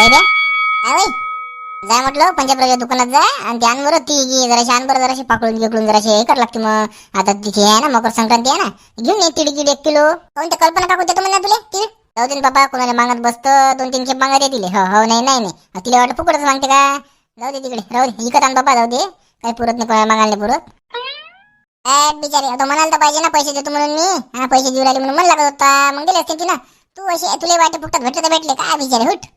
वैद्या काय वै जाय म्हटलं पंजाबरावच्या दुकानात जाय आणि ते आण बरं ती जराशी आण बरं जराशी पाकडून गिकडून जराशी हे कर लागते मग आता तिथे आहे ना मकर संक्रांती आहे ना घेऊन ये तिडकीड 1 किलो काऊन ते कल्पना काकू देतो म्हणा तुले तीड जाऊ दे बाबा कोणाला मागत बसतं 2-3 खेप मागा दे तिले हो हो नाही नाही नाही तिला वाटतं फुकटच सांगते का जाऊ दे तिकडे राहू दे इकत आण बाबा जाऊ दे काही पुरत नाही कोणाला मागायला पुरत बिचारी आता म्हणाल तर पाहिजे ना पैसे देतो म्हणून मी हा पैसे देऊ राहिले म्हणून मन लागत होता मग दिले असते ना तू असे तुला वाटे फुकटात भेटले तर भेटले काय बिचारे हुट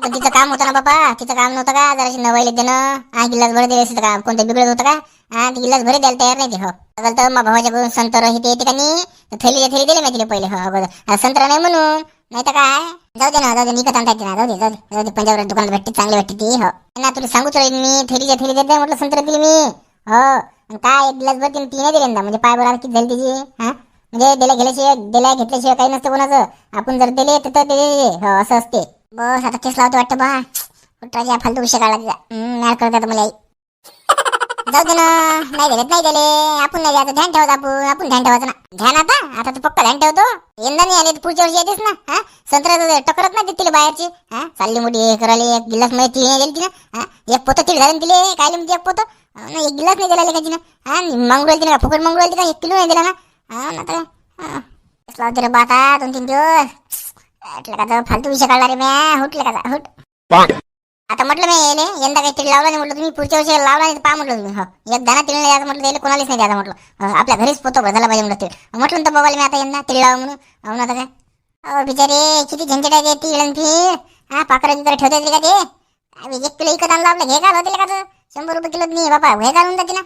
पण तिचं काम होतं ना बाबा तिचं काम नव्हतं का जराशी नवईले देणं हा गिलास भर दिले असतं का कोणतं बिघडत होतं का हा ते गिलास भरे द्यायला तयार नाही ते हो अगल तर मग भावाच्याकडून संतर हे ते ठिकाणी थैली दिले मी तिला पहिले हो अगोदर संत्रा नाही म्हणून नाही तर काय जाऊ दे ना जाऊ दे निकत आणता येते ना जाऊ दे पंजाबराव दुकानात भेटते चांगली भेटते ती हो ना तुला सांगूच राहील मी थैली देते म्हटलं संत्रा दिली मी हो काय 1 गिलास भर तिने 3 दिले ना म्हणजे पाय बरोबर किती झाली तिची हा म्हणजे दिला घेतल्याशिवाय काही नसतं कोणाचं आपण जर दिले तर ते हो असं असते बस आता तेच लावते वाटतं बा कुठराजी फालतू विषय काढला तिचा नाही करतात मला आई जाऊ दे ना नाही दिले आपण नाही द्यायचं ध्यान ठेवायचं आपण ध्यान ठेवायचं ना ध्यान आता तर पक्का ध्यान ठेवतो यंदा नाही आले पुढच्या वर्षी येतेस ना हा संत्रा टकरत नाही तिला बाहेरची हा चालली मोठी हे करायला 1 गिलास मध्ये तिने दिली तिनं हा एक पोतं तिला घालून दिले काय म्हणते 1 पोतं नाही 1 गिलास नाही दिला का तिनं हा मागू राहिली का फुकट मागू राहिली का 1 किलो नाही दिला ना हा ना तर लावते रे बाता 2-3 दिवस म्हटलं का फालतू विषय काढला रे म्या हुटलं का हुट आता म्हटलं मी येले यंदा काही तिळ लावला नाही म्हटलं तुम्ही पुढच्या वर्षी लावला नाही पहा म्हटलं तुम्ही हो एक दाना तिळ नाही द्यायचं म्हटलं त्याला कोणालाच नाही द्यायचं म्हटलं आपल्या घरीच पोतो झाला पाहिजे म्हटलं तिळ म्हटलं तर बाबाला मी आता यंदा तिळ लावा म्हणून हो ना आता काय अहो बिचारे किती झंझट आहे ते तिळ आणि फिर हा पाखराची तर ठेवता येते का ते 1 किलो इकत आणलं आपलं घे का होते का 100 रुपये किलो नाही बाबा घे घालून जाते ना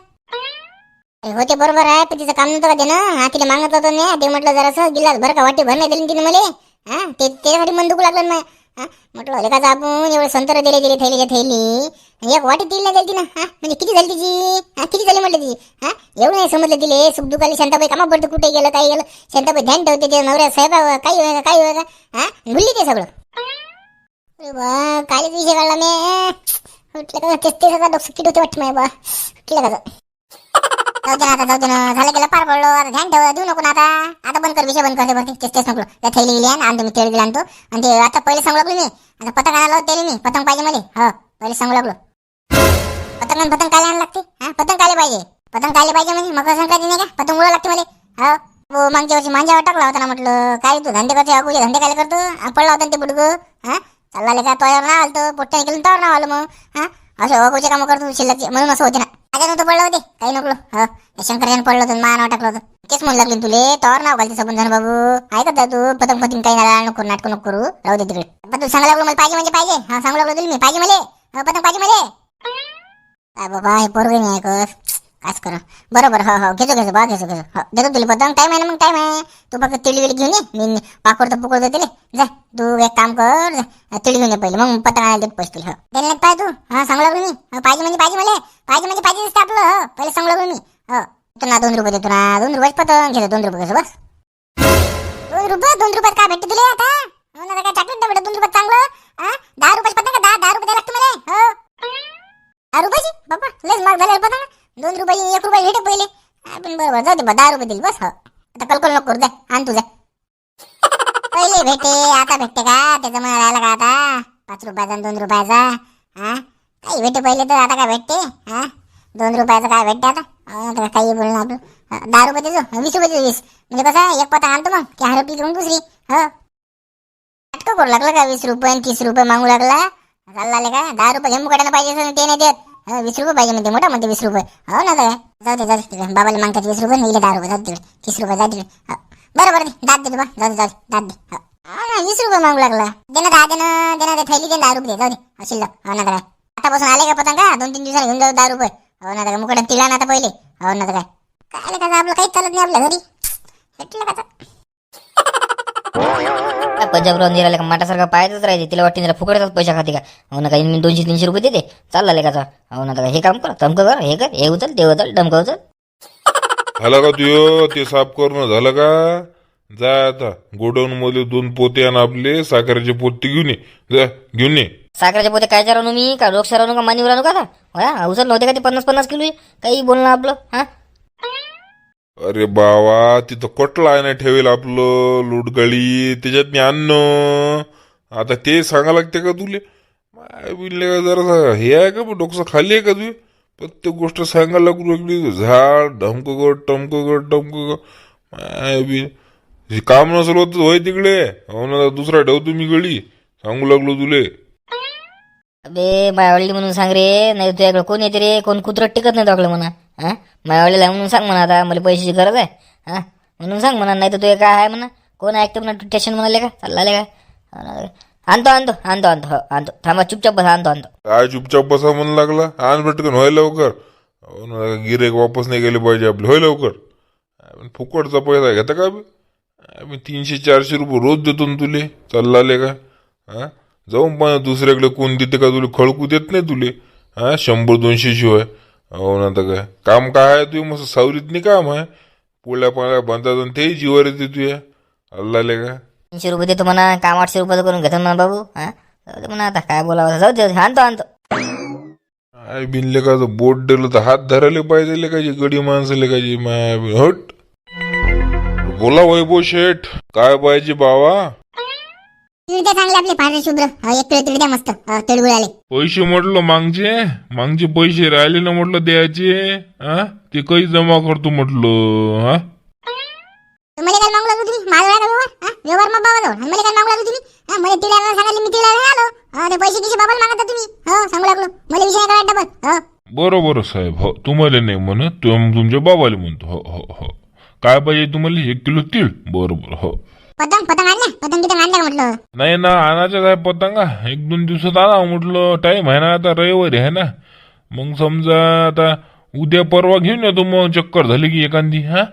होते बरोबर आहे पण तिचं काम नव्हतं का ते ना हा तिला मागत होतं ना ते म्हटलं जरासं गिलास भर का वाटी भर नाही दिली तिने मला हा ते त्यासाठी मन दुखू लागलं ना हा म्हटलं का आपण एवढे संतर दिले थैली 1 वाटी तिला नाही दिली ना हा म्हणजे किती झाली तिची हा किती झाली म्हटलं तिची हा एवढं नाही समजलं तिले सुख दुखाली शांताबाई कामा पडतं कुठे गेलं काय गेलं शांताबाई ध्यान ठेवते ते नवऱ्या साहेब काही होय का हा भुलली ते सगळं अरे बा कालच विषय काढला मी म्हटलं का तेच डोकं किट होते वाटतं माझ्या बा म्हटलं का जाऊ दे ना झालं गेलं पार पडलो आता ध्यान ठेव देऊ नको ना आता बंद कर विषय बंद करते बरं तेच नको त्या थैली गेली आणतो मी तेल गेला आणतो आणि ते आता पहिले सांगू लागलो मी आता पतंग आणायला त्याला मी पतंग पाहिजे मला हो पहिले सांगू लागलो पतंग काय आणायला लागते हा पतंग कायले पाहिजे म्हणजे मकर संक्रांती नाही का पतंग उडा लागते मला हो मागच्या वर्षी मांजावर टाकला होता ना म्हटलं काय तू धंदे करते अगोदर धंदे काय करतो पडला होता ते बुडग हा चालला का तोयावर ना आलतो पोट्ट्याने केलं तोवर ना आलं मग हा असं अगोचे कामं करतो शिल्लकचे म्हणून असं होते ना माझ्या नव्हतं पडलं होते काही नको हो शंकराने पडलं होतं मा नाव टाकलं होतं तेच म्हणू लागले तुले तोवर नाव घालते सबंध बाबू ऐकत तू पतंग काही नाही नको नाटक नको करू राहू दे तिकडे पण तू सांगा लागलो मला पाहिजे म्हणजे पाहिजे हा सांगू लागलो तुला मी पाहिजे मला पतंग पाहिजे मला काय बाबा हे पोरगे नाही ऐकत काच कर बरोबर हो घेतो बा घेतो हो देतो तुला पतंग टाईम आहे ना मग टाईम आहे तू फक्त तिळी घेऊन ये मी पाकडतो पुकडतो तिले जा तू एक काम कर तिळी घेऊन ये पहिले मग पतंग आणायला देत पैसे तुला हो देण्यात पाय तू हा सांगू लागलो मी पाहिजे म्हणजे मला पाहिजे दिसतं आपलं हो पहिले सांगू लागलो मी हो देतो ना 2 रुपये देतो ना 2 रुपयाच पतंग घेतो 2 रुपये कसं बस 2 रुपयात काय भेटते तुला आता हो ना काय चॉकलेट भेटत 2 रुपयात चांगलं हा 10 रुपयाच पतंग 10 रुपये द्यायला लागतं मला हो 10 रुपयाची बाबा लयच महाग झाले पतंग 2 रुपये 1 रुपये भेटे पहिले आपण बरोबर जाऊ दे 10 रुपये दिले बस हो आता कल्पना नको करू दे आण तुझ्या पहिले भेटे आता भेटते का त्याचा मला राहिला का आता 5 रुपयाचा 2 रुपयाचा हा काही भेटे पहिले तर आता काय भेटते हा 2 रुपयाचं काय भेटते आता काही बोलणं आपलं 10 रुपये देतो 20 रुपये देतो 20 म्हणजे कसं एक पतंग आणतो मग की 10 रुपये घेऊन दुसरी हो नाटकं करू लागलं का 20 रुपये 30 रुपये मागू लागला चालला का 10 रुपये घेऊन मुकाट्यानं पाहिजे ते नाही देत 20 रुपये पाहिजे म्हणते मोठा म्हणते 20 रुपये हो ना जाऊ दे तिकडे बाबाला मागतात 20 रुपये नाही 10 रुपये जाऊ तिकडे 30 रुपये जाऊ तिकडे बरोबर दाद दे बा जाऊ दाद दे हो ना 20 रुपये मागू लागला दे ना दे थैली दे 10 रुपये जाऊ दे शिल्लक हो ना काय आतापासून आले का पतंग का 2-3 दिवसांनी घेऊन जाऊ 10 रुपये हो ना काय मुकाट्यात तिला ना आता पहिले हो ना काय काय का आपलं काहीच चालत नाही आपल्या घरी भेटलं का पंजाबराव निराला का माटासारखा पायच राहायचे तिला वाटते जरा फुकटच पैसा खाते का हो ना काही मी 200-300 रुपये देते चालला लेखाचा हो ना हे काम कर तमकं कर हे उचल ते उचल डमकं उचल झालं का तुझं ते साफ करणं झालं का जा आता गोडाऊन मध्ये 2 पोते आण आपले साखरेचे पोते घेऊन ये जा घेऊन ये साखरेचे पोते काय चालवू मी का रोग सरावू का मानीवर आणू का हा उचल नव्हते का ते 50-50 किलो काही बोलणं आपलं हा अरे बाबा तिथं कटला आहे ना ठेवेल आपलं लुटगळी त्याच्यात मी आणणं आता ते सांगा लागते का तुले माय बिनले का जरा हे आहे का डोकं खाली आहे का तुझे प्रत्येक गोष्ट सांगायला लागू लागली झाड ढमकं माय बी हे काम नसल होत होय तिकडे हो ना दुसरा ठेवतो मी गडी सांगू लागलो तुले अबे मायावडली म्हणून सांग रे, नाही तुझ्याकडे कोण येते रे, कोण कुत्रं टिकत नाही तुझ्याकडे म्हणा. हा मायावडीला म्हणून सांग म्हणा, आता मला पैशाची गरज आहे हा म्हणून सांग म्हणा, नाही तर तुझे काय आहे म्हणा, कोण ऐकतं म्हणा, तू स्टेशन म्हणाले का चालले काय. आणतो थांबा चुपचाप बसा, आणतो काय चुपचाप बसा म्हणून लागला आण पटकन होय लवकर हो ना गिरेक वापस नाही गेले पाहिजे आपले होय लवकर फुकटचा पैसा घेता का मी 300-400 रुपये रोज देतो ना तुले चाललाले का हा जाऊन पण दुसऱ्याकडे कोण देते का तुले खळकू देत नाही तुले हा 100-200 शिवाय हो ना तर काय काम काय आहे तुझे मस्त सावरीत नाही काम आहे पोळ्या पाळ्या बांधतात आणि ते जीवर येते तुझ्या अल्लाले का 300 रुपये देतो म्हणा, काम 800 रुपयाचं करून घेतो म्हणा बाबू. हा जाऊ दे म्हणा, आता काय बोलावं, जाऊ दे, आणतो काय बिनले का बोट दिलं तर हात धरायला पाहिजे का जी गडी माणसाले का जी माय हट बोला वैभव शेठ काय पाहिजे बाबा तिळते चांगले आपले पांढरे शुभ्र 1 किलो तिळ द्या मस्त तिळगुळ आले. पैसे म्हटलं मागचे पैसे राहिले ना म्हटलं द्यायचे हा ते काही जमा करतो म्हटलं हा मला काय मागू लागलो तुम्ही माझा का व्यवहार मग बाबा जाऊ मला काय मागू लागलो तुम्ही मला तिळाला सांगितले मी तिळाला आलो ते पैसे किती बाबाला मागता तुम्ही हो सांगू लागलो मला विषय करा डबल बरोबर साहेब हो तुम्हाला नाही म्हणत तुमच्या बाबाला म्हणतो हो हो हो काय पाहिजे तुम्हाला 1 किलो तीळ बरोबर हो पतंग आणल्या म्हटलं नाही ना आणायचं काय पतंगा 1-2 दिवसात आणा म्हटलं टाइम आहे ना आता रविवारी आहे ना मग समजा आता उद्या परवा घेऊन येतो मग चक्कर झाली की एखादी हा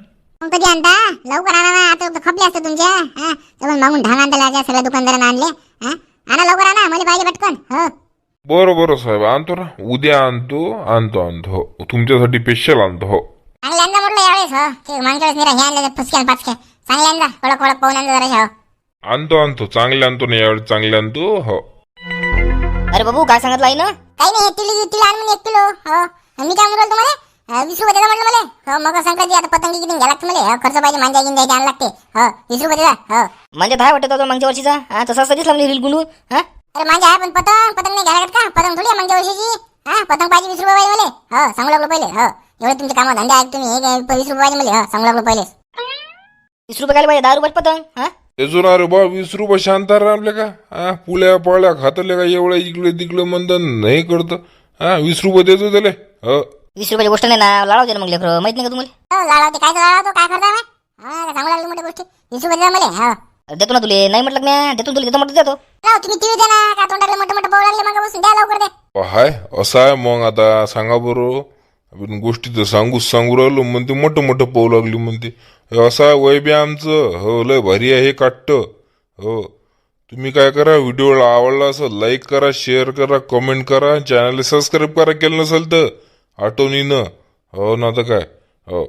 मग कधी आणता लवकर आणा ना आता खपले असतं तुमच्या हा तर मागून ढांग आणता लागा सगळ्या दुकानदारांना आणले हा आणा लवकर आणा मला पाहिजे पटकन हो बरोबर साहेब आणतो ना उद्या आणतो हो तुमच्यासाठी स्पेशल आणतो हो चांगले आणजा म्हटलं यावेळेस हो ते मागच्या वेळेस हे आणले फुसक्या पाचक्या चांगले आणजा कडक पाहून आणजा जरा हो आणतो चांगले आणतो ना यावेळी चांगले आणतो हो अरे बाबू काय सांगितलं आई ना, काही नाही तिळ आण म्हणून 1 किलो हो मी काय म्हणतो तुम्हाला 20 रुपये द्या म्हटलं मला हो मग संक्रांती आता पतंगी किती घ्या लागते मला खर्च पाहिजे मांजा घेऊन द्यायचे आण लागते हो 20 रुपये द्या हो म्हणजे काय वाटत होतं मागच्या वर्षीचा, हा तसा दिसला म्हणजे रील गुंडून. हा अरे माझ्या आहे पण पतंग नाही घ्या लागत का पतंग थोडी आहे मागच्या वर्षीची हा पतंग पाहिजे 20 रुपये पाहिजे मला हो सांगू लागलो पहिले हो एवढे तुमचे काम धंदे आहेत तुम्ही हे 20 रुपये पाहिजे मला हो सांगू लागलो पहिले 20 रुपये काय पाहिजे, 10 रुपये पतंग. हा तेजून अरे बा 20 रुपये शांत राहले का हा पुल्या पाळ्या खातले का एवढ्या इकडे तिकडे म्हणतात नाही करत हा 20 रुपये देतो त्याले हो 20 रुपयाची गोष्ट नाही ना, लाडावते ना मग लेकरं, माहित नाही का तुम्हाला. हो लाडवते काय लाडवतो काय करता हा सांगू लागलो मोठी गोष्टी 20 रुपये द्या मला हो देतो ना तुले, नाही म्हटलं मी देतो तुला, देतो म्हटलं देतो. लाव तुम्ही टीव्ही द्या ना का तोंडाला मोठे पाऊ लागले मग बसून द्या लवकर द्या हाय असं आहे मग आता सांगा बरं आपण गोष्टी तर सांगू राहिलो म्हणते मोठं पाहू लागली म्हणते असं आहे वय बी आमचं हो लय भारी आहे हे काटत हो तुम्ही काय करा व्हिडिओला आवडला असं लाईक करा शेअर करा कमेंट करा चॅनलला सबस्क्राईब करा केलं नसेल तर आठवणीनं हो ना तर काय हो